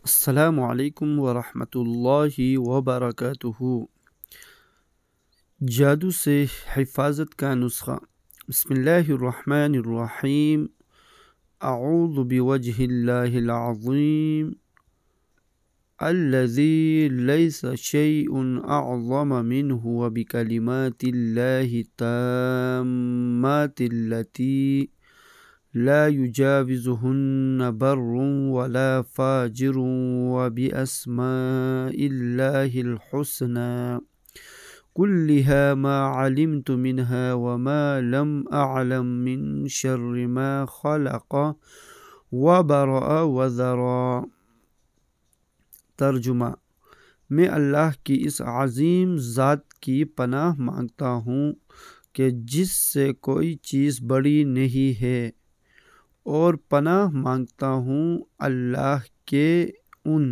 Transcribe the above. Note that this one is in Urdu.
السلام علیکم ورحمۃ اللہ وبرکاتہ۔ جادو سے حفاظت کا نسخہ۔ بسم اللہ الرحمن الرحیم۔ اعوذ بوجہ اللہ العظیم الذی لیس شیء اعظم منہ وبکلمات اللہ التامات التی لا يجاوزهن بر ولا فاجر وبأسماء الله الحسنى كلها ما علمت منها وما لم أعلم من شر ما خلق وبرأ وذرا۔ ترجمہ: میں اللہ کی اس عظیم ذات کی پناہ مانگتا ہوں کہ جس سے کوئی چیز بڑی نہیں ہے، اور پناہ مانگتا ہوں اللہ کے ان